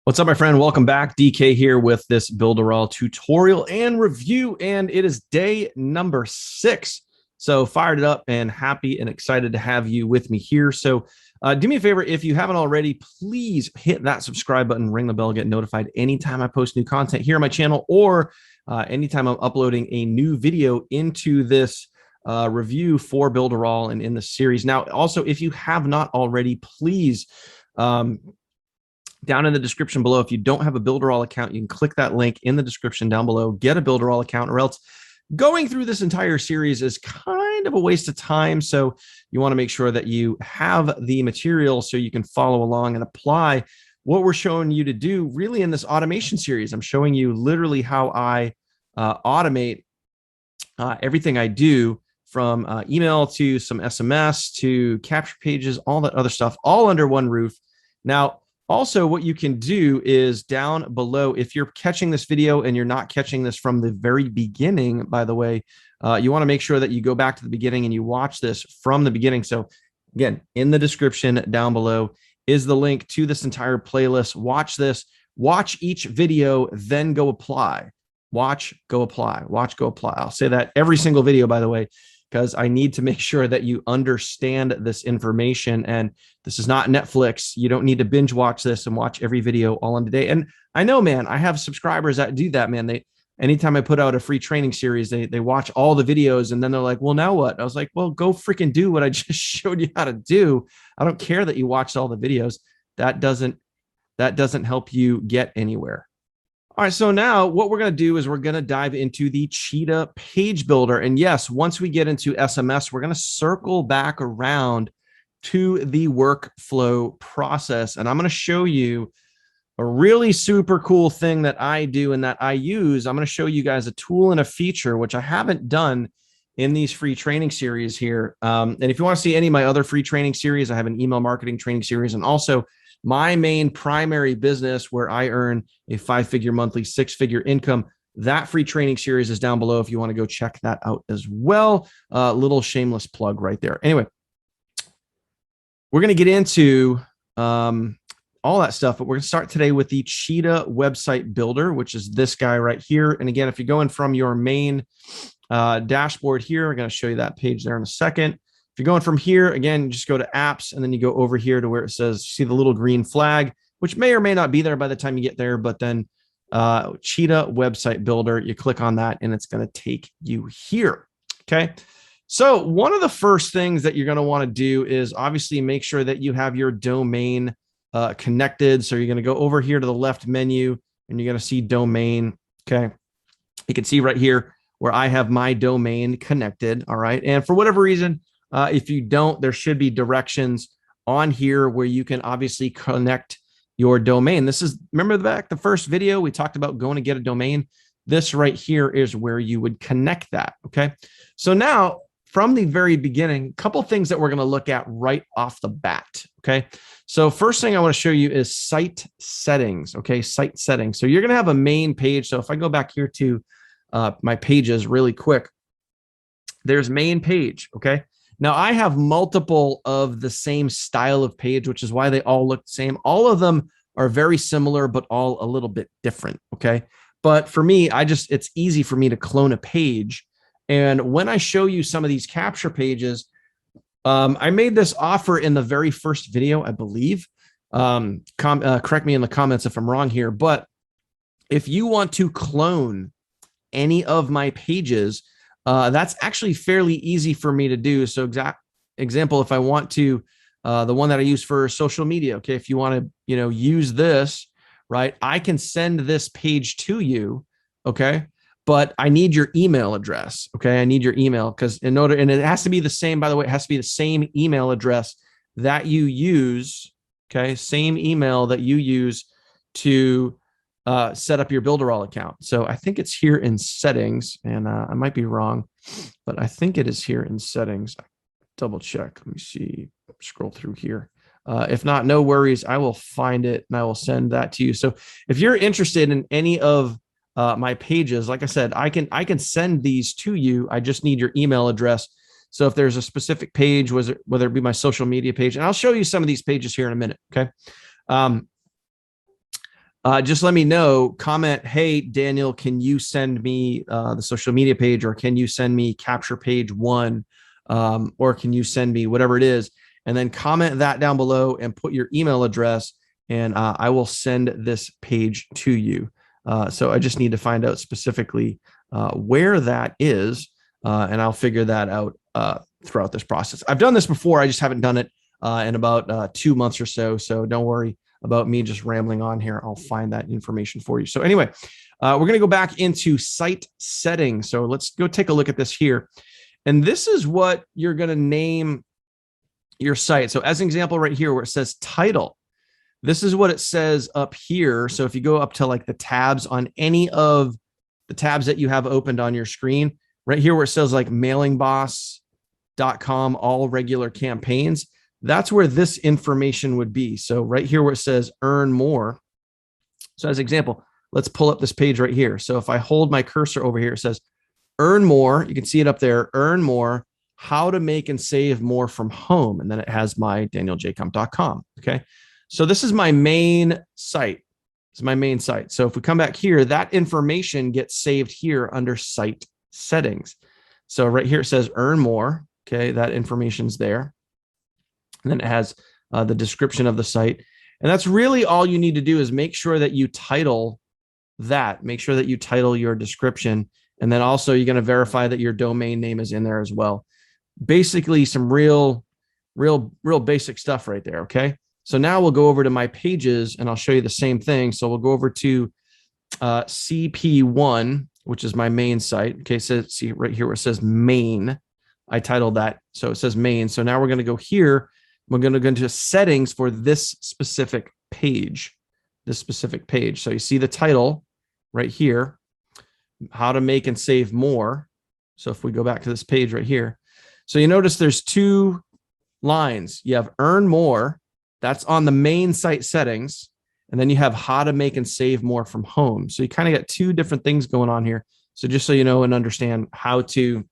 What's up, my friend? Welcome back. DK here with this Builderall tutorial and review, and it is day number 6. So fired it up and happy and excited to have you with me here. So do me a favor, if you haven't already, please hit that subscribe button, ring the bell, get notified anytime I post new content here on my channel, or anytime I'm uploading a new video into this review for Builderall and in the series. Now, also, if you have not already, please down in the description below, if you don't have a Builderall account, you can click that link in the description down below, get a Builderall account, or else going through this entire series is kind of a waste of time. So you want to make sure that you have the material so you can follow along and apply what we're showing you to do really in this automation series. I'm showing you literally how I automate everything I do, from email to some SMS to capture pages, all that other stuff, all under one roof. Now, also, what you can do is down below, if you're catching this video and you're not catching this from the very beginning, by the way, you want to make sure that you go back to the beginning and you watch this from the beginning. So again, in the description down below is the link to this entire playlist. Watch this, watch each video, then go apply. Watch, go apply, watch, go apply. I'll say that every single video, by the way, because I need to make sure that you understand this information. And this is not Netflix. You don't need to binge watch this and watch every video all in a day. And I know, man, I have subscribers that do that, man. Anytime I put out a free training series, they watch all the videos and then they're like, well, now what? I was like, well, go freaking do what I just showed you how to do. I don't care that you watched all the videos. That doesn't help you get anywhere. All right, so now what we're going to do is we're going to dive into the Cheetah page builder. And yes, once we get into SMS, we're going to circle back around to the workflow process. And I'm going to show you a really super cool thing that I do and that I use. I'm going to show you guys a tool and a feature, which I haven't done in these free training series here. And if you want to see any of my other free training series, I have an email marketing training series, and also my main primary business where I earn a 5-figure monthly, 6-figure income. That free training series is down below if you want to go check that out as well. Little shameless plug right there. Anyway, we're going to get into all that stuff, but we're going to start today with the Cheetah website builder, which is this guy right here. And again, if you're going from your main dashboard here, I'm going to show you that page there in a second. If you're going from here, again, just go to apps, and then you go over here to where it says, see the little green flag, which may or may not be there by the time you get there, but then Cheetah website builder, you click on that and it's going to take you here. Okay. So one of the first things that you're going to want to do is obviously make sure that you have your domain connected. So you're going to go over here to the left menu and you're going to see domain. Okay. You can see right here where I have my domain connected. All right. And for whatever reason, if you don't, there should be directions on here where you can obviously connect your domain. This is, remember the first video, we talked about going to get a domain. This right here is where you would connect that. Okay. So now from the very beginning, a couple things that we're going to look at right off the bat. Okay. So first thing I want to show you is site settings. Okay. Site settings. So you're going to have a main page. So if I go back here to my pages really quick, there's main page. Okay. Now I have multiple of the same style of page, which is why they all look the same. All of them are very similar, but all a little bit different. Okay. But for me, it's easy for me to clone a page. And when I show you some of these capture pages, I made this offer in the very first video, I believe. Correct me in the comments if I'm wrong here, but if you want to clone any of my pages, that's actually fairly easy for me to do. So example, if I want to, the one that I use for social media, okay, if you want to, use this, right, I can send this page to you, okay, but I need your email address, okay, I need your email, because and it has to be the same, by the way, it has to be the same email address that you use, okay, same email that you use to set up your Builderall account. So I think it's here in settings, and I might be wrong, but I think it is here in settings. Double check. Let me see. Scroll through here. If not, no worries. I will find it and I will send that to you. So if you're interested in any of my pages, like I said, I can send these to you. I just need your email address. So if there's a specific page, whether it be my social media page, and I'll show you some of these pages here in a minute. Okay. just let me know, comment, hey, Daniel, can you send me the social media page, or can you send me capture page 1, or can you send me whatever it is, and then comment that down below and put your email address, and I will send this page to you. So I just need to find out specifically where that is, and I'll figure that out throughout this process. I've done this before. I just haven't done it in about 2 months or so. So don't worry about me just rambling on here. I'll find that information for you. So anyway, we're going to go back into site settings. So let's go take a look at this here. And this is what you're going to name your site. So as an example right here where it says title, this is what it says up here. So if you go up to like the tabs on any of the tabs that you have opened on your screen, right here where it says like mailingboss.com, all regular campaigns, that's where this information would be. So right here where it says earn more. So as an example, let's pull up this page right here. So if I hold my cursor over here, it says earn more. You can see it up there, earn more, how to make and save more from home. And then it has my danieljcomp.com. Okay. So this is my main site. This is my main site. So if we come back here, that information gets saved here under site settings. So right here, it says earn more. Okay. That information's there. And then it has the description of the site. And that's really all you need to do is make sure that you title that, make sure that you title your description. And then also you're going to verify that your domain name is in there as well. Basically some real basic stuff right there. Okay. So now we'll go over to my pages and I'll show you the same thing. So we'll go over to CP1, which is my main site. Okay. So see right here where it says main, I titled that. So it says main. So now we're going to go here. We're going to go into settings for this specific page, So you see the title right here, how to make and save more. So if we go back to this page right here, so you notice there's 2 lines. You have earn more. That's on the main site settings. And then you have how to make and save more from home. So you kind of got 2 different things going on here. So just so you know and understand how to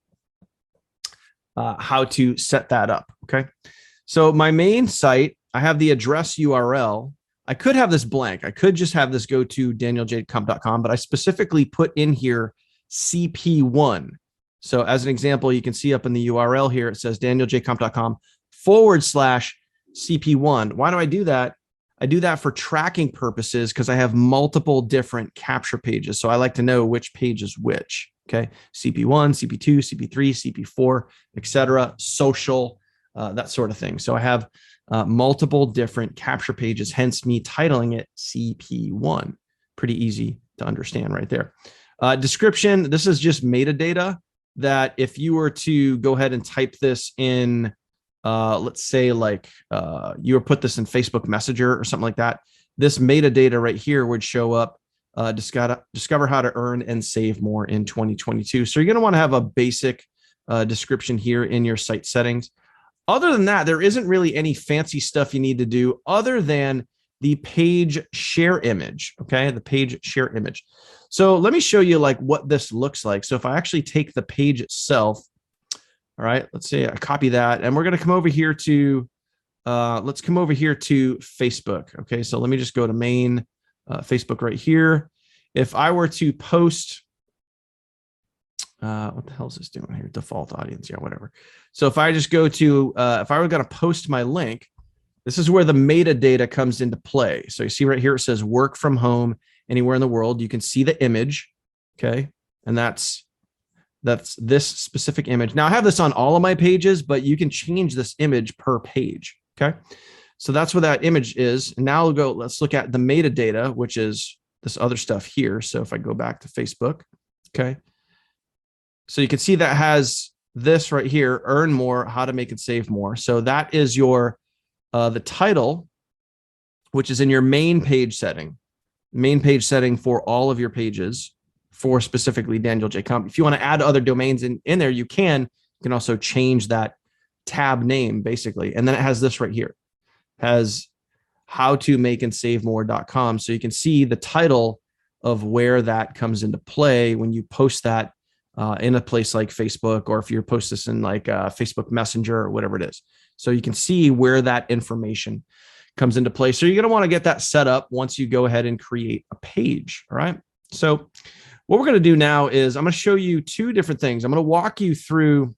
set that up. Okay. So my main site, I have the address URL. I could have this blank. I could just have this go to danieljcomp.com, but I specifically put in here CP1. So as an example, you can see up in the URL here, it says danieljcomp.com/CP1. Why do I do that? I do that for tracking purposes because I have multiple different capture pages. So I like to know which page is which. Okay. CP1, CP2, CP3, CP4, etc. Social, that sort of thing. So I have multiple different capture pages, hence me titling it CP1. Pretty easy to understand right there. Description, this is just metadata that if you were to go ahead and type this in, let's say like you would put this in Facebook Messenger or something like that, this metadata right here would show up, discover how to earn and save more in 2022. So you're going to want to have a basic description here in your site settings. Other than that, there isn't really any fancy stuff you need to do other than the page share image. Okay, the page share image. So let me show you like what this looks like. So if I actually take the page itself, all right, let's say I copy that, and we're going to come over here to, let's come over here to Facebook. Okay, so let me just go to main Facebook right here. If I were to post, what the hell is this doing here? Default audience, yeah, whatever. So if I just go to, if I were going to post my link, this is where the metadata comes into play. So you see right here, it says work from home anywhere in the world. You can see the image, okay? And that's this specific image. Now I have this on all of my pages, but you can change this image per page, okay? So that's what that image is. And now let's look at the metadata, which is this other stuff here. So if I go back to Facebook, okay? So you can see that has this right here, earn more, how to make and save more. So that is your, the title, which is in your main page setting for all of your pages for specifically Daniel J. Comp. If you want to add other domains in there, you can also change that tab name basically. And then it has this right here, has how to make and save more.com. So you can see the title of where that comes into play when you post that in a place like Facebook, or if you post this in like Facebook Messenger or whatever it is. So you can see where that information comes into play. So you're going to want to get that set up once you go ahead and create a page. All right. So what we're going to do now is I'm going to show you two different things. I'm going to walk you through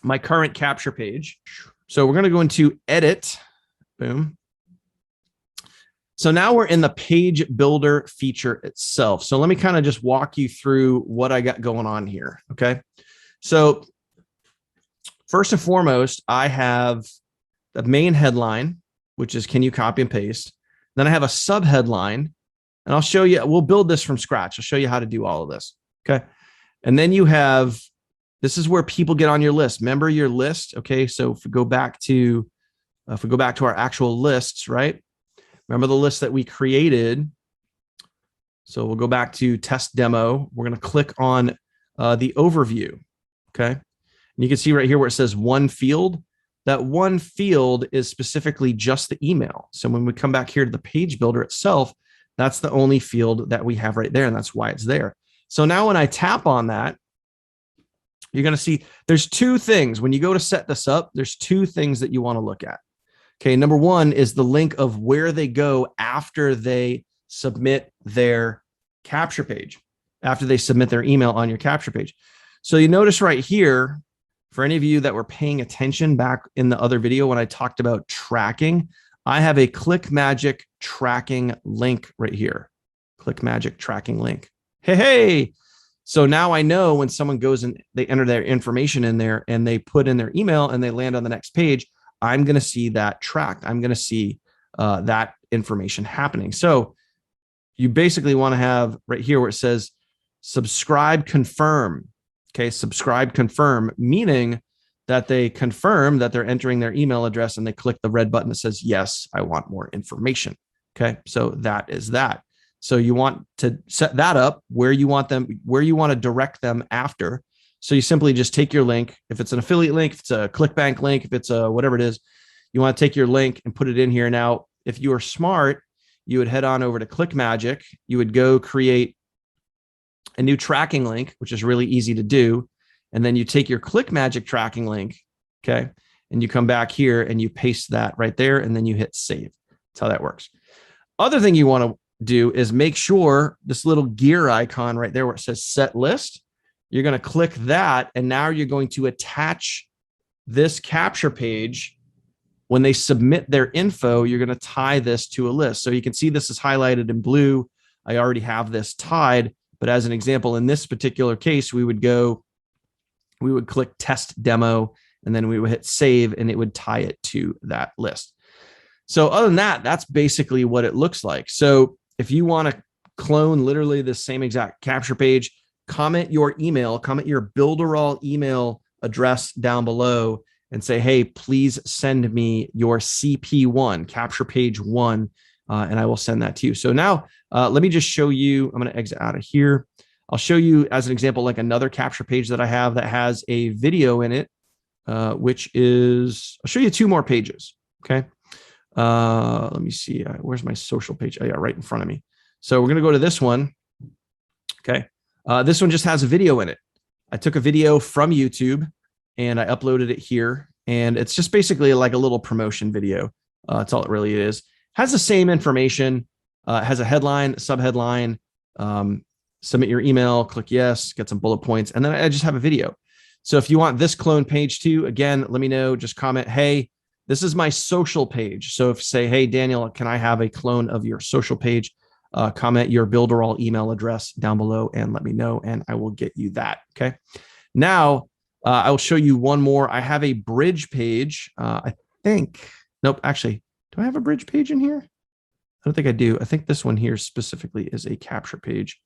my current capture page. So we're going to go into edit. Boom. So now we're in the page builder feature itself. So let me kind of just walk you through what I got going on here. Okay. So first and foremost, I have the main headline, which is, can you copy and paste? Then I have a sub headline, and I'll show you, we'll build this from scratch. I'll show you how to do all of this. Okay. And then you have, this is where people get on your list. Remember your list. Okay. So if we go back to our actual lists, right? Remember the list that we created. So we'll go back to test demo. We're going to click on the overview. Okay. And you can see right here where it says one field. That one field is specifically just the email. So when we come back here to the page builder itself, that's the only field that we have right there. And that's why it's there. So now when I tap on that, you're going to see there's two things. When you go to set this up, there's two things that you want to look at. Okay. Number one is the link of where they go after they submit their capture page, after they submit their email on your capture page. So you notice right here, for any of you that were paying attention back in the other video when I talked about tracking, I have a ClickMagick tracking link right here. ClickMagick tracking link. Hey. So now I know when someone goes and they enter their information in there and they put in their email and they land on the next page, I'm going to see that tracked. I'm going to see that information happening. So you basically want to have right here where it says subscribe, confirm. Okay, subscribe, confirm, meaning that they confirm that they're entering their email address and they click the red button that says, yes, I want more information. Okay, so that is that. So you want to set that up where you want them, where you want to direct them after. So you simply just take your link. If it's an affiliate link, if it's a ClickBank link, if it's a whatever it is, you want to take your link and put it in here. Now, if you are smart, you would head on over to ClickMagick. You would go create a new tracking link, which is really easy to do. And then you take your ClickMagick tracking link, okay, and you come back here and you paste that right there, and then you hit save. That's how that works. Other thing you want to do is make sure this little gear icon right there where it says set list, you're going to click that, and now you're going to attach this capture page. When they submit their info, you're going to tie this to a list. So you can see this is highlighted in blue. I already have this tied. But as an example, in this particular case, we would click test demo, and then we would hit save, and it would tie it to that list. So other than that, that's basically what it looks like. So if you want to clone literally the same exact capture page, comment your email, comment your Builderall email address down below and say, hey, please send me your CP1, capture page 1, and I will send that to you. So now let me just show you, I'm going to exit out of here. I'll show you as an example, like another capture page that I have that has a video in it, which is, I'll show you two more pages. Okay. Let me see. Where's my social page? Oh yeah, right in front of me. So we're going to go to this one. Okay. This one just has a video in it. I took a video from YouTube and I uploaded it here, and it's just basically like a little promotion video. That's all it really is. Has the same information, has a headline, subheadline, submit your email, click yes, get some bullet points, and then I just have a video. So if you want this clone page too, again, let me know, just comment, hey, this is my social page. So if say, hey, Daniel, can I have a clone of your social page? Comment your Builderall email address down below and let me know, and I will get you that. Okay. Now I will show you one more. I have a bridge page. I think, nope, actually, do I have a bridge page in here? I don't think I do. I think this one here specifically is a capture page.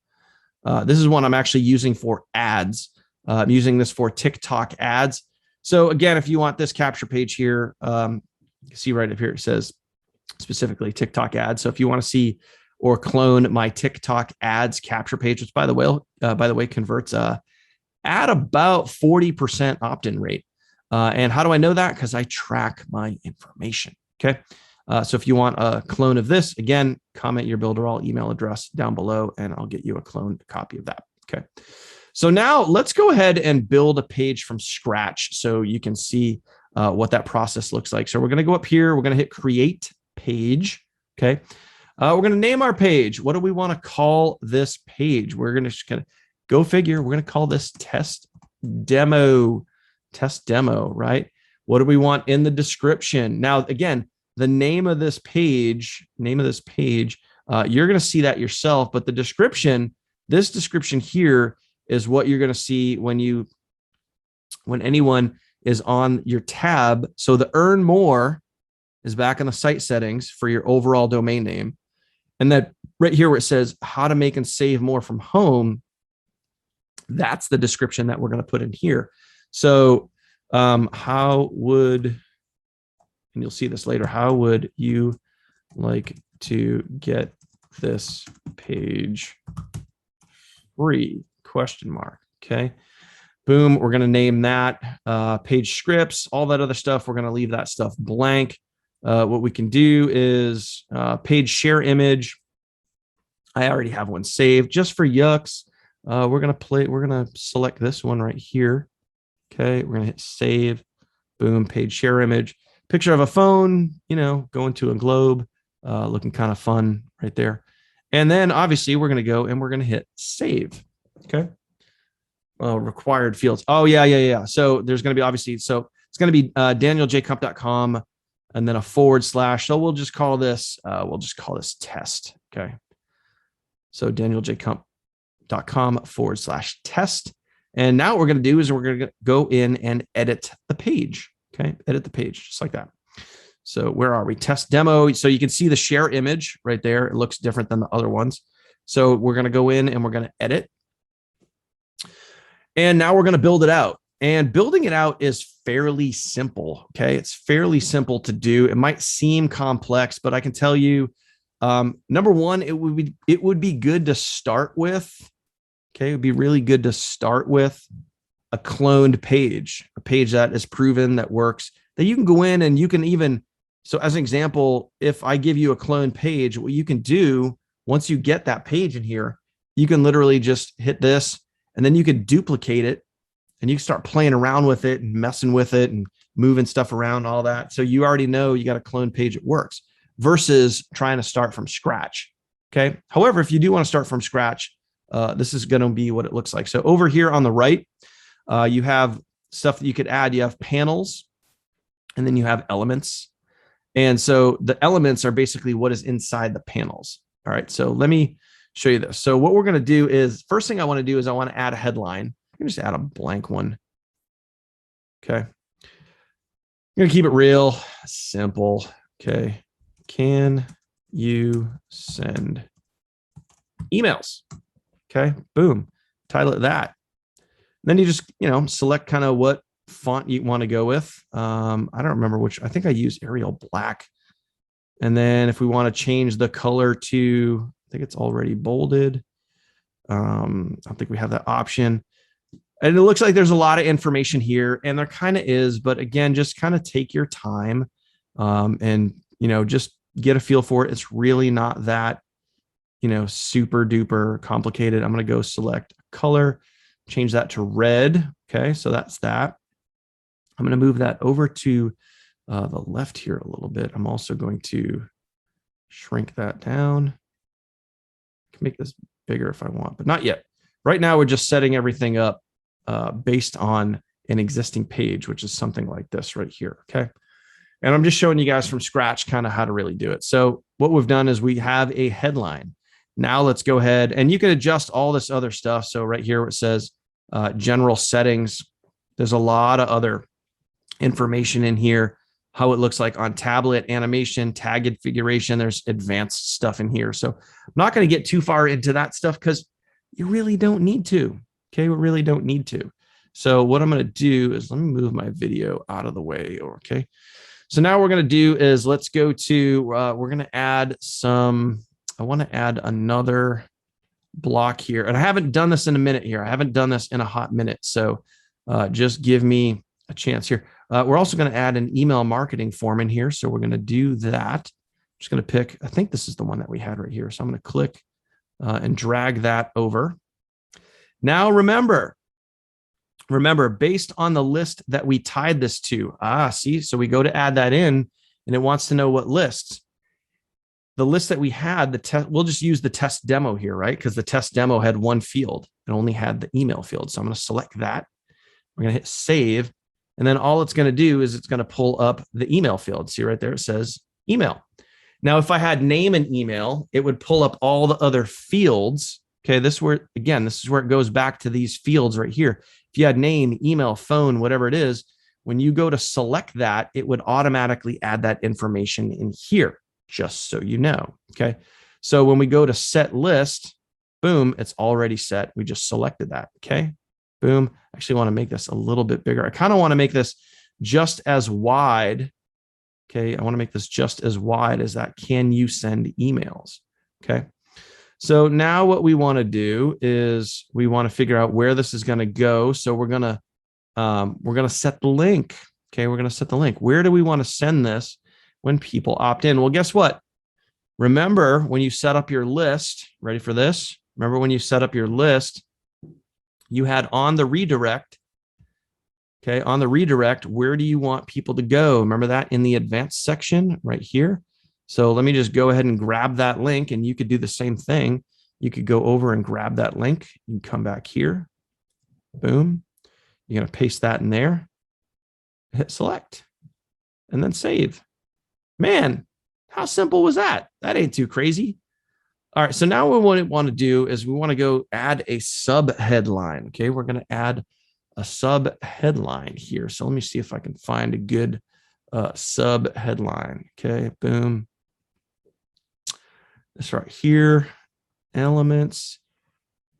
This is one I'm actually using for ads. I'm using this for TikTok ads. So again, if you want this capture page here, you see right up here, it says specifically TikTok ads. So if you want to see or clone my TikTok ads capture page, which by the way converts at about 40% opt-in rate. And how do I know that? Because I track my information. Okay. So if you want a clone of this, again, comment your Builderall email address down below and I'll get you a cloned copy of that. Okay. So now let's go ahead and build a page from scratch so you can see what that process looks like. So we're going to go up here. We're going to hit create. page. Okay. We're going to name our page. What do we want to call this page? We're going to just kind of go figure. We're going to call this test demo, right? What do we want in the description? Now, again, the name of this page, you're going to see that yourself, but the description, this description here is what you're going to see when anyone is on your tab. So the earn more is back in the site settings for your overall domain name. And that right here where it says how to make and save more from home, that's the description that we're going to put in here. So how would, and you'll see this later, how would you like to get this page free? ? Okay. Boom. We're going to name that page scripts, all that other stuff. We're going to leave that stuff blank. What we can do is page share image. I already have one saved just for yucks. We're going to select this one right here. Okay. We're going to hit save. Boom. Page share image. Picture of a phone, going to a globe, looking kind of fun right there. And then obviously we're going to go and we're going to hit save. Okay. Required fields. Oh, yeah. So there's going to be obviously, so it's going to be danieljcump.com and then a /. So we'll just call this test. Okay. So danieljcump.com /test. And now what we're going to do is we're going to go in and edit the page. Okay. Edit the page just like that. So where are we? Test demo. So you can see the share image right there. It looks different than the other ones. So we're going to go in and we're going to edit. And now we're going to build it out. And building it out is fairly simple. Okay. It's fairly simple to do. It might seem complex, but I can tell you, number one, it would be good to start with. Okay. It would be really good to start with a cloned page, a page that is proven, that works, that you can go in and you can even, so as an example, if I give you a cloned page, what you can do once you get that page in here, you can literally just hit this and then you can duplicate it and you can start playing around with it and messing with it and moving stuff around, all that. So you already know you got a clone page, it works, versus trying to start from scratch. Okay. However, if you do want to start from scratch, this is going to be what it looks like. So over here on the right, you have stuff that you could add. You have panels and then you have elements. And so the elements are basically what is inside the panels. All right. So let me show you this. So what we're going to do is, first thing I want to do is I want to add a headline. I'm going to just add a blank one. Okay. I'm going to keep it real simple. Okay. Can you send emails? Okay. Boom. Title it that. Then you just, select kind of what font you want to go with. I don't remember which. I think I use Arial Black. And then if we want to change the color to, I think it's already bolded. I don't think we have that option. And it looks like there's a lot of information here, and there kind of is, but again, just kind of take your time and, just get a feel for it. It's really not that, super duper complicated. I'm going to go select color, change that to red. Okay. So that's that. I'm going to move that over to the left here a little bit. I'm also going to shrink that down. I can make this bigger if I want, but not yet. Right now, we're just setting everything up based on an existing page, which is something like this right here. Okay. And I'm just showing you guys from scratch kind of how to really do it. So what we've done is we have a headline. Now let's go ahead and you can adjust all this other stuff. So right here, where it says general settings, there's a lot of other information in here, how it looks like on tablet, animation, tag configuration. There's advanced stuff in here. So I'm not going to get too far into that stuff because you really don't need to. Okay. We really don't need to. So what I'm going to do is let me move my video out of the way. Okay. So now what we're going to do is let's go to, we're going to add some, I want to add another block here. And I haven't done this in a minute here. I haven't done this in a hot minute. So just give me a chance here. We're also going to add an email marketing form in here. So we're going to do that. I'm just going to pick, I think this is the one that we had right here. So I'm going to click and drag that over. Now, remember, based on the list that we tied this to, see, so we go to add that in and it wants to know what lists. the list that we had, the test, we'll just use the test demo here, right? Because the test demo had one field. It only had the email field. So I'm going to select that. We're going to hit save. And then all it's going to do is it's going to pull up the email field. See right there, it says email. Now, if I had name and email, it would pull up all the other fields. Okay, this is where, again, this is where it goes back to these fields right here. If you had name, email, phone, whatever it is, when you go to select that, it would automatically add that information in here, just so you know. Okay, so when we go to set list, boom, it's already set. We just selected that. Okay, boom. I actually want to make this a little bit bigger. I kind of want to make this just as wide. Okay, I want to make this just as wide as that. Can you send emails? Okay. So now what we want to do is we want to figure out where this is going to go. So we're going to set the link. Okay, we're going to set the link. Where do we want to send this when people opt in? Well, guess what? Remember when you set up your list, ready for this? Remember when you set up your list, you had on the redirect. Okay, on the redirect, where do you want people to go? Remember that in the advanced section right here. So let me just go ahead and grab that link, and you could do the same thing. You could go over and grab that link. You can come back here. Boom. You're going to paste that in there. Hit select and then save. Man, how simple was that? That ain't too crazy. All right, so now what we want to do is we want to go add a sub headline. Okay, we're going to add a sub headline here. So let me see if I can find a good sub headline. Okay, boom. This right here, elements.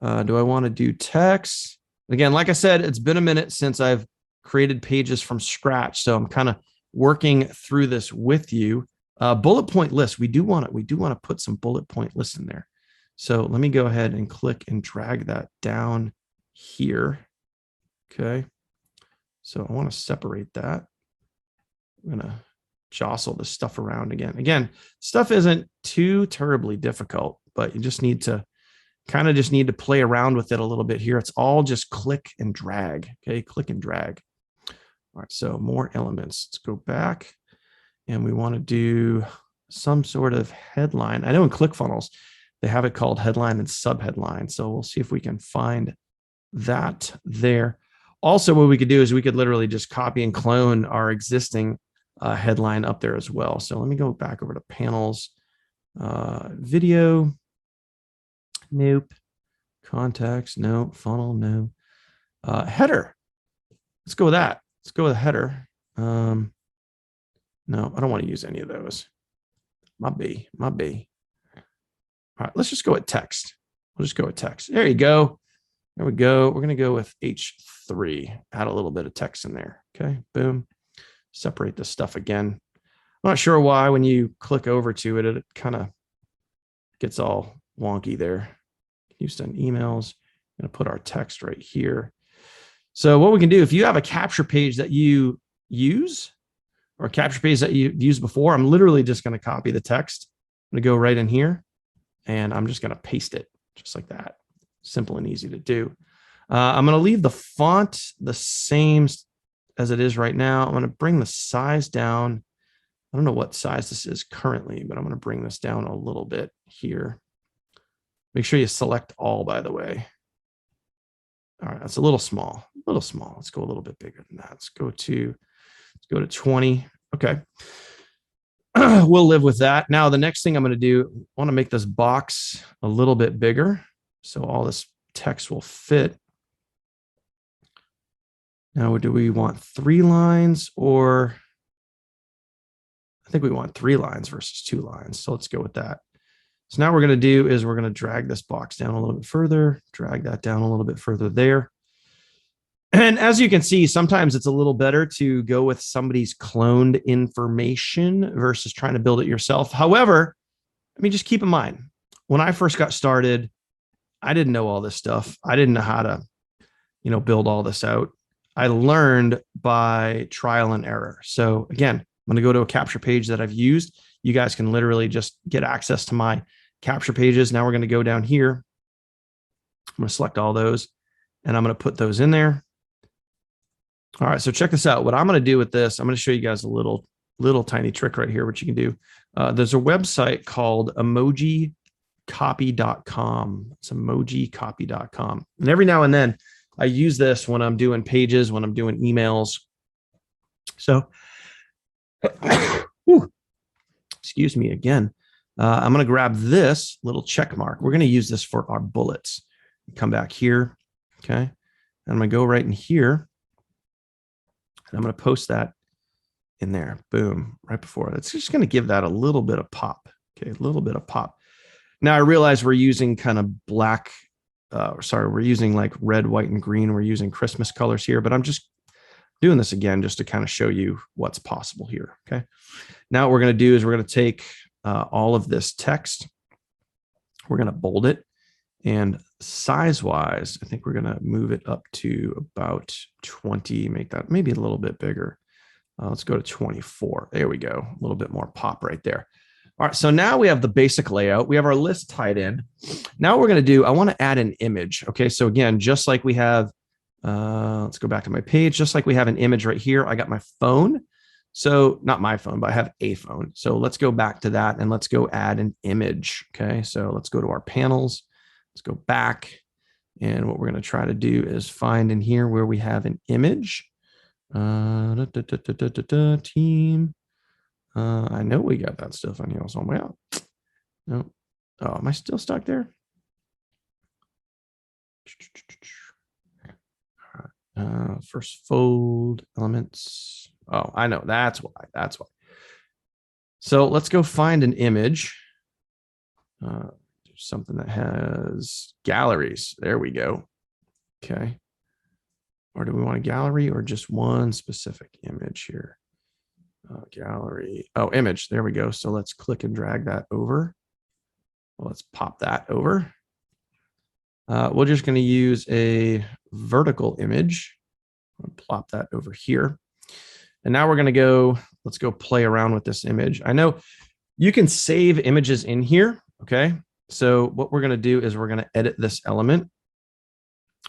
Do I want to do text? Again, like I said, it's been a minute since I've created pages from scratch. So I'm kind of working through this with you. Bullet point list. We do want to put some bullet point lists in there. So let me go ahead and click and drag that down here. Okay. So I want to separate that. I'm going to jostle this stuff around again. Again, stuff isn't too terribly difficult, but you just need to play around with it a little bit here. It's all just click and drag. Okay. Click and drag. All right. So more elements. Let's go back and we want to do some sort of headline. I know in ClickFunnels, they have it called headline and subheadline. So we'll see if we can find that there. Also, what we could do is we could literally just copy and clone our existing headline up there as well. So let me go back over to panels, video, nope, contacts, no, funnel, no, header. Let's go with that. Let's go with a header. No, I don't want to use any of those. My B. All right, let's just go with text. We'll just go with text. There you go. There we go. We're going to go with H3. Add a little bit of text in there. Okay, boom. Separate this stuff again. I'm not sure why when you click over to it, it kind of gets all wonky there. You send emails. I'm going to put our text right here. So what we can do, if you have a capture page that you use or a capture page that you've used before, I'm literally just going to copy the text. I'm going to go right in here and I'm just going to paste it just like that. Simple and easy to do. I'm going to leave the font the same as it is right now. I'm going to bring the size down. I don't know what size this is currently, but I'm going to bring this down a little bit here. Make sure you select all, by the way. All right, that's a little small, Let's go a little bit bigger than that. Let's go to 20. Okay. We'll live with that. Now, the next thing I'm going to do, I want to make this box a little bit bigger so all this text will fit. Now, do we want 3 lines or I think we want 3 lines versus 2 lines. So let's go with that. So now what we're going to do is we're going to drag this box down a little bit further, drag that down a little bit further there. And as you can see, sometimes it's a little better to go with somebody's cloned information versus trying to build it yourself. However, I mean, just keep in mind, when I first got started, I didn't know all this stuff. I didn't know how to, build all this out. I learned by trial and error. So again, I'm going to go to a capture page that I've used. You guys can literally just get access to my capture pages. Now we're going to go down here. I'm going to select all those and I'm going to put those in there. All right, so check this out. What I'm going to do with this, I'm going to show you guys a little little tiny trick right here, which you can do. There's a website called emojicopy.com. It's emojicopy.com. And every now and then I use this when I'm doing pages, when I'm doing emails. So, excuse me again. I'm going to grab this little check mark. We're going to use this for our bullets. Come back here. Okay. And I'm going to go right in here. And I'm going to post that in there. Boom. Right before. It's just going to give that a little bit of pop. Okay. A little bit of pop. Now I realize we're using kind of black. We're using like red, white, and green. We're using Christmas colors here, but I'm just doing this again just to kind of show you what's possible here. Okay. Now what we're going to do is we're going to take all of this text. We're going to bold it, and size wise, I think we're going to move it up to about 20, make that maybe a little bit bigger. Let's go to 24. There we go. A little bit more pop right there. All right. So now we have the basic layout. We have our list tied in. Now what we're going to do, I want to add an image. Okay. So again, just like we have, let's go back to my page. Just like we have an image right here, I got my phone. So not my phone, but I have a phone. So let's go back to that and let's go add an image. Okay. So let's go to our panels. Let's go back. And what we're going to try to do is find in here where we have an image. Team. I know we got that stuff on here. So I'm out. No. Oh, am I still stuck there? First fold elements. Oh, I know. That's why. That's why. So let's go find an image. Something that has galleries. There we go. Okay. Or do we want a gallery or just one specific image here? Gallery. Oh, image. There we go. So let's click and drag that over. Well, let's pop that over. We're just going to use a vertical image. I'll plop that over here. And now we're going to go, let's go play around with this image. I know you can save images in here. Okay. So what we're going to do is we're going to edit this element.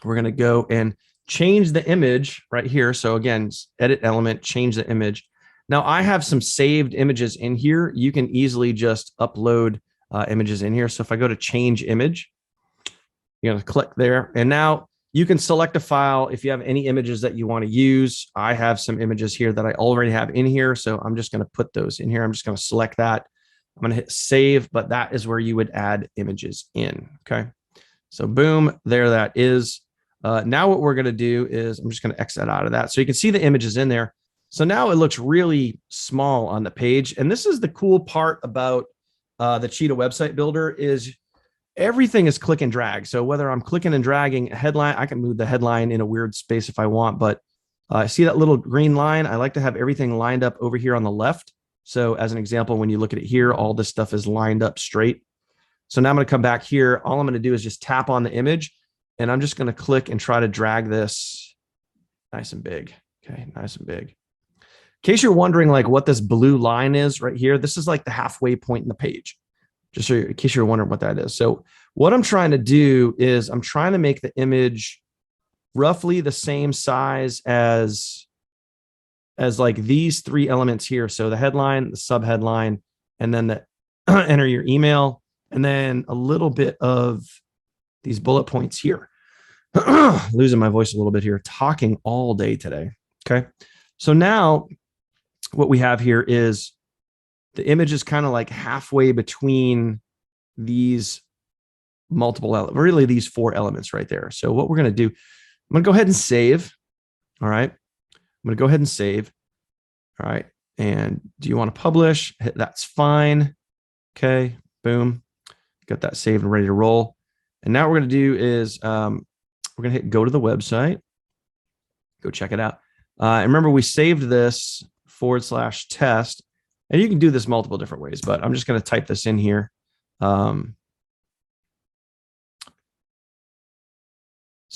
We're going to go and change the image right here. So again, edit element, change the image. Now I have some saved images in here. You can easily just upload images in here. So if I go to change image, you're going to click there. And now you can select a file if you have any images that you want to use. I have some images here that I already have in here. So I'm just going to put those in here. I'm just going to select that. I'm going to hit save, but that is where you would add images in. Okay. So boom, there that is. Now what we're going to do is I'm just going to exit out of that. So you can see the images in there. So now it looks really small on the page. And this is the cool part about the Cheetah website builder is everything is click and drag. So whether I'm clicking and dragging a headline, I can move the headline in a weird space if I want, but see that little green line? I like to have everything lined up over here on the left. So as an example, when you look at it here, all this stuff is lined up straight. So now I'm going to come back here. All I'm going to do is just tap on the image and I'm just going to click and try to drag this nice and big. Okay. Nice and big. In case you're wondering like what this blue line is right here, this is like the halfway point in the page. Just so in case you're wondering what that is. So what I'm trying to do is I'm trying to make the image roughly the same size as like these three elements here. So the headline, the subheadline, and then the enter your email, and then a little bit of these bullet points here. Losing my voice a little bit here, talking all day today. Okay. So now what we have here is the image is kind of like halfway between these multiple elements, really these four elements right there. So what we're going to do, I'm going to go ahead and save. All right. I'm going to go ahead and save. All right. And do you want to publish? That's fine. Okay. Boom. Got that saved and ready to roll. And now what we're going to do is we're going to hit go to the website. Go check it out. And remember, we saved this /test. And you can do this multiple different ways, but I'm just going to type this in here. So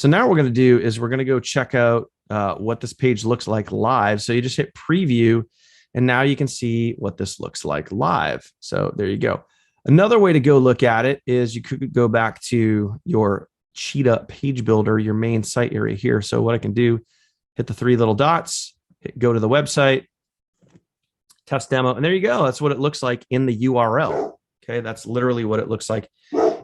now what we're going to do is we're going to go check out what this page looks like live. So you just hit preview and now you can see what this looks like live. So there you go. Another way to go look at it is you could go back to your Cheetah page builder, your main site area here. So what I can do, hit the three little dots, go to the website, test demo. And there you go. That's what it looks like in the URL. Okay. That's literally what it looks like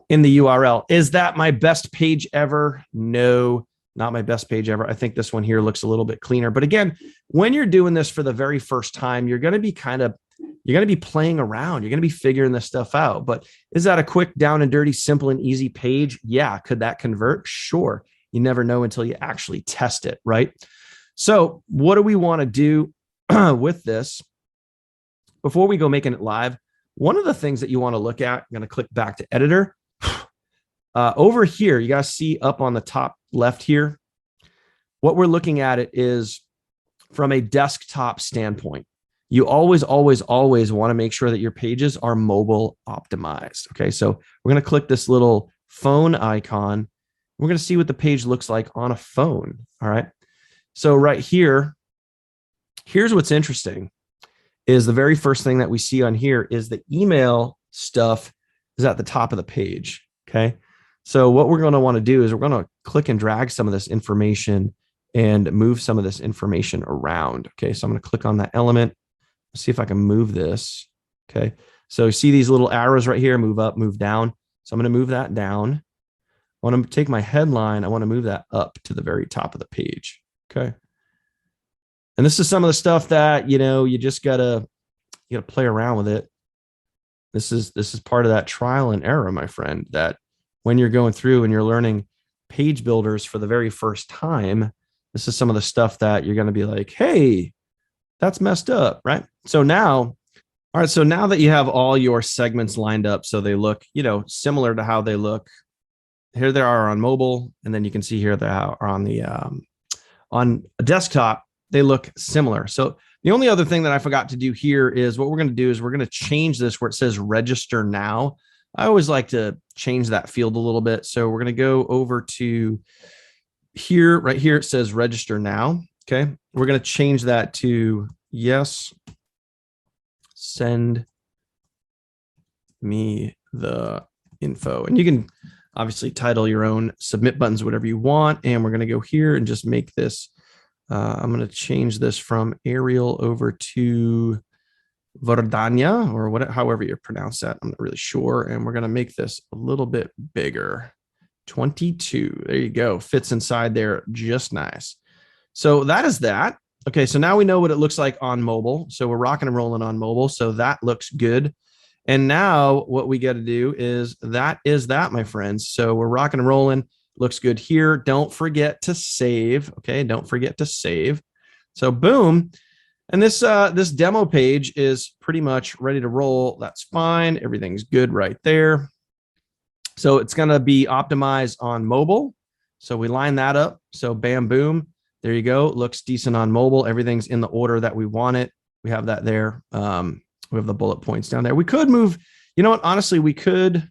in the URL. Is that my best page ever? No, not my best page ever. I think this one here looks a little bit cleaner. But again, when you're doing this for the very first time, you're going to be playing around. You're going to be figuring this stuff out. But is that a quick, down and dirty, simple and easy page? Yeah. Could that convert? Sure. You never know until you actually test it, right? So what do we want to do with this? Before we go making it live, one of the things that you want to look at, I'm going to click back to editor. Over here, you guys see up on the top left here, what we're looking at it is from a desktop standpoint. You always want to make sure that your pages are mobile optimized. Okay, so we're going to click this little phone icon. We're going to see what the page looks like on a phone. All right. So right here, here's what's interesting is the very first thing that we see on here is the email stuff is at the top of the page. Okay. So what we're going to want to do is we're going to click and drag some of this information and move some of this information around. Okay. So I'm going to click on that element. Let's see if I can move this. Okay. So you see these little arrows right here, move up, move down. So I'm going to move that down. I want to take my headline. I want to move that up to the very top of the page. Okay. And this is some of the stuff that, you just gotta play around with it. This is part of that trial and error, my friend, that when you're going through and you're learning page builders for the very first time, this is some of the stuff that you're going to be like, hey, that's messed up, right? So now, all right, so now that you have all your segments lined up, so they look, similar to how they look, here they are on mobile, and then you can see here they are on the on a desktop, they look similar. So the only other thing that I forgot to do here is what we're going to do is we're going to change this where it says register now. I always like to change that field a little bit. So we're going to go over to here, right here, it says register now. Okay. We're going to change that to yes, send me the info. And you can obviously title your own submit buttons, whatever you want. And we're going to go here and just make this, I'm going to change this from Arial over to Verdania or whatever, however you pronounce that. I'm not really sure. And we're going to make this a little bit bigger. 22. There you go. Fits inside there just nice. So that is that. Okay. So now we know what it looks like on mobile. So we're rocking and rolling on mobile. So that looks good. And now what we got to do is that, my friends. So we're rocking and rolling. Looks good here. Don't forget to save. Okay. Don't forget to save. So boom. And this demo page is pretty much ready to roll. That's fine. Everything's good right there. So it's going to be optimized on mobile. So we line that up. So bam, boom. There you go. Looks decent on mobile. Everything's in the order that we want it. We have that there. We have the bullet points down there. We could move, you know what? Honestly, we could,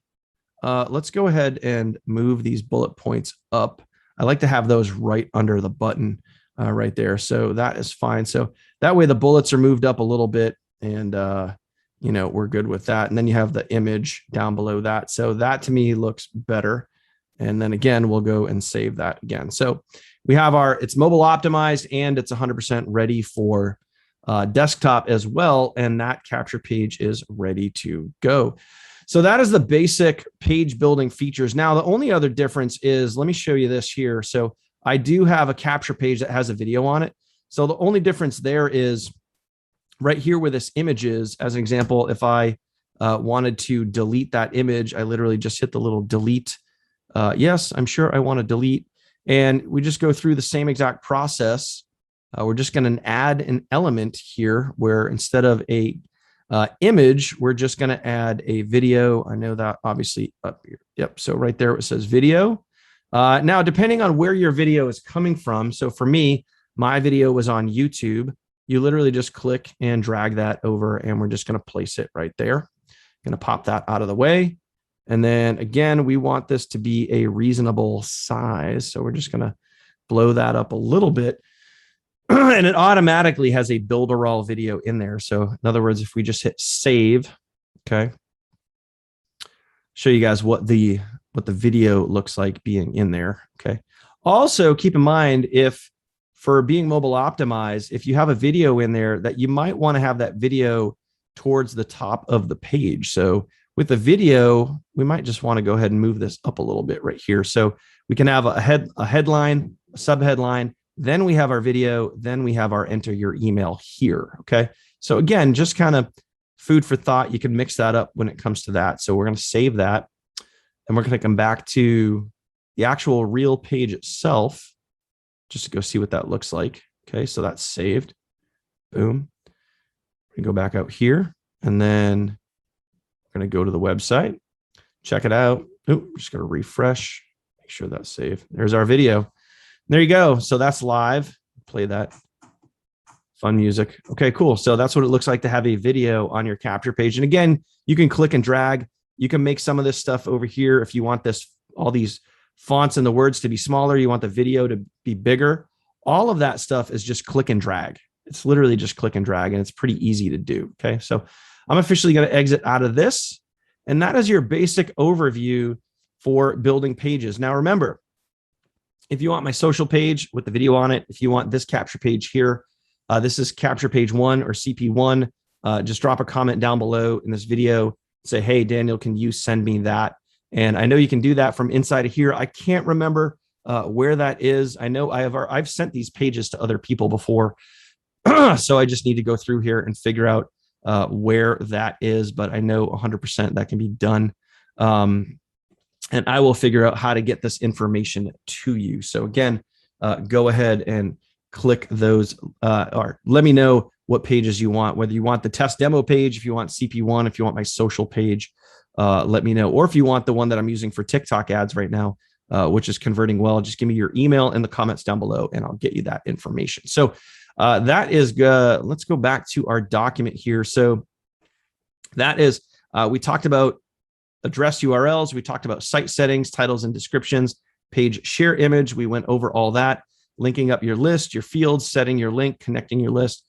let's go ahead and move these bullet points up. I like to have those right under the button right there. So that is fine. So that way the bullets are moved up a little bit and, we're good with that. And then you have the image down below that. So that to me looks better. And then again, we'll go and save that again. So we have it's mobile optimized and it's 100% ready for desktop as well. And that capture page is ready to go. So that is the basic page building features. Now, the only other difference is, let me show you this here. So I do have a capture page that has a video on it. So the only difference there is right here where this image is, as an example, if I wanted to delete that image, I literally just hit the little delete. Yes, I'm sure I want to delete. And we just go through the same exact process. We're just going to add an element here where instead of a image, we're just going to add a video. I know that obviously up here. Yep. So right there, it says video. Now, depending on where your video is coming from. So for me, my video was on YouTube. You literally just click and drag that over and we're just going to place it right there. Going to pop that out of the way. And then again, we want this to be a reasonable size. So we're just going to blow that up a little bit. And it automatically has a Builderall video in there. So in other words, if we just hit save, okay, show you guys what the video looks like being in there. Okay. Also keep in mind, if for being mobile optimized, if you have a video in there, that you might want to have that video towards the top of the page. So with the video, we might just want to go ahead and move this up a little bit right here. So we can have a headline, a subheadline, then we have our video, then we have our enter your email here. Okay. So again, just kind of food for thought. You can mix that up when it comes to that. So we're going to save that, and we're going to come back to the actual real page itself, just to go see what that looks like. Okay. So that's saved. Boom. We go back out here, and then we're going to go to the website, check it out. Oh, we're just going to refresh, make sure that's saved. There's our video. There you go. So that's live. Play that fun music. Okay, cool. So that's what it looks like to have a video on your capture page. And again, you can click and drag. You can make some of this stuff over here if you want this, all these fonts and the words to be smaller. You want the video to be bigger. All of that stuff is just click and drag. It's literally just click and drag, and it's pretty easy to do. Okay, so I'm officially going to exit out of this. And that is your basic overview for building pages. Now, remember, if you want my social page with the video on it, if you want this capture page here, this is capture page 1 or CP1, just drop a comment down below in this video. Say, hey, Daniel, can you send me that? And I know you can do that from inside of here. I can't remember where that is. I know I've sent these pages to other people before. So I just need to go through here and figure out where that is, but I know 100% that can be done. And I will figure out how to get this information to you. So again, go ahead and click those, or let me know what pages you want, whether you want the test demo page, if you want CP1, if you want my social page, let me know. Or if you want the one that I'm using for TikTok ads right now, which is converting well, just give me your email in the comments down below and I'll get you that information. So that is good. Let's go back to our document here. So that is, we talked about address URLs. We talked about site settings, titles and descriptions, page share image. We went over all that, linking up your list, your fields, setting your link, connecting your list,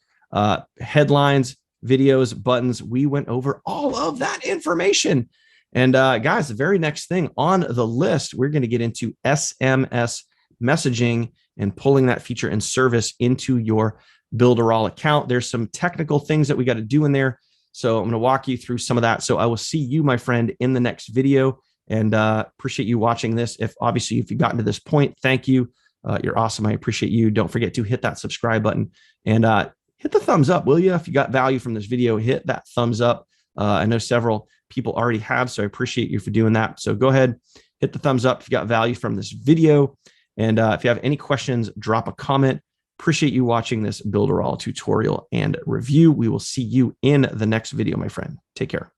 headlines, videos, buttons. We went over all of that information. And guys, the very next thing on the list, we're going to get into SMS messaging and pulling that feature and service into your Builderall account. There's some technical things that we got to do in there. So I'm going to walk you through some of that. So I will see you, my friend, in the next video, and appreciate you watching this. If you've gotten to this point, thank you. You're awesome. I appreciate you. Don't forget to hit that subscribe button and hit the thumbs up, will you? If you got value from this video, hit that thumbs up. I know several people already have, so I appreciate you for doing that. So go ahead, hit the thumbs up if you got value from this video. And if you have any questions, drop a comment. Appreciate you watching this Builderall tutorial and review. We will see you in the next video, my friend. Take care.